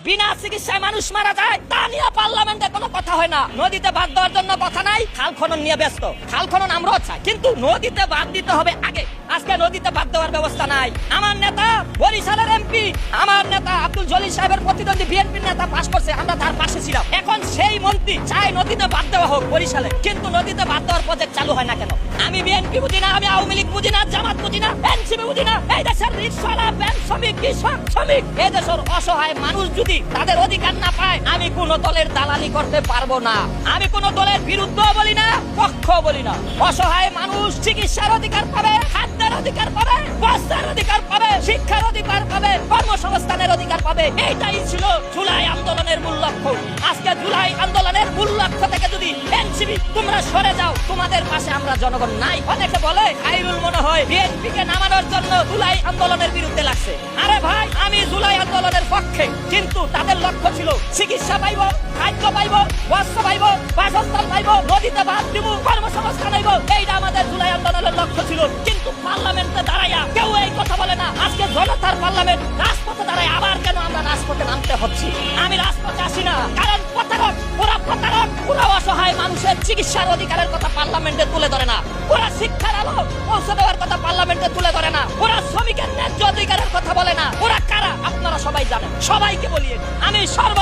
বিনা চিকিৎসায় মানুষ মারা যায়, তা নিয়ে পার্লামেন্টে কোনো কথা হয় না। নদীতে বাদ দেওয়ার জন্য কথা নাই, খাল খনন নিয়ে ব্যস্ত। খাল খনন আমরাও চাই, কিন্তু নদীতে বাদ দিতে হবে আগে। আজকে নদীতে বাদ দেওয়ার ব্যবস্থা নাই। আমার নেতা বরিশালের এমপি, আমার নেতা আব্দুল জলিল সাহেবের প্রতিদ্বন্দ্বী বিএনপির নেতা পাশ করছে, আমরা তার পাশে ছিলাম। এখন সেই মন্ত্রী চাই নদীতে বাদ দেওয়া হোক বরিশালে, কিন্তু নদীতে বাদ দেওয়ার প্রজেক্ট চালু হয় না কেন? আমি বিএনপি বুঝি না, আমি আওয়ামী লীগ বুঝি না, জামাত বুঝি না, এনসিপি বুঝি না। এই দেশের রিকশাওয়ালা, ব্যাংক শ্রমিক, কৃষক শ্রমিক, এই দেশের অসহায় মানুষ যদি তাদের অধিকার না পায়, আমি কোন দলের দালালি করতে পারবো না। আমি কোন দলের বিরুদ্ধ বলি না, পক্ষ বলি না। অসহায় মানুষ চিকিৎসার অধিকার পাবে, খাদ্যের অধিকার পাবে, বস্ত্রের অধিকার পাবে, শিক্ষার অধিকার পাবে, কর্মসংস্থানের অধিকার পাবে। এইটাই ছিল জুলাই আন্দোলনের মূল লক্ষ্য। আজকে জুলাই আন্দোলনের মূল লক্ষ্য থেকে যদি এনসিপি তোমরা সরে যাও, তোমাদের পাশে আমরা জনগণ নাই। অনেকে বলে খাইরুল মনে হয় বিএনপি কে নামানোর জন্য জুলাই আন্দোলনের বিরুদ্ধে লাগছে। আরে ভাই, আমি জুলাই আন্দোলনের পক্ষে, কিন্তু তাদের লক্ষ্য ছিল চিকিৎসা পাইব, খাদ্য পাইব, বস্ত্র পাইব, বাসস্থান পাইব, নদীতে বাদ দিব, কর্মসংস্থান পাইব। এইটা আমাদের জুলাই আন্দোলনের লক্ষ্য ছিল। কিন্তু পার্লামেন্টে দাঁড়াইয়া কেউ এই কথা বলে না। আজকে জনতার পার্লামেন্ট, রাজপথে দাঁড়ায় আবার কেন আমরা রাজপথে নামতে হচ্ছে? আমি রাজপথে আসি না, কারণ প্রতারক, পুরা অসহায় মানুষের চিকিৎসার অধিকারের কথা পার্লামেন্টে তুলে ধরে না। ওরা শিক্ষার আলো পৌঁছে দেওয়ার কথা পার্লামেন্টে তুলে ধরে না। ওরা শ্রমিকের ন্যায্য অধিকারের কথা বলে না। ওরা কারা আপনারা সবাই জানেন, সবাইকে বলিয়ে আমি সর্ব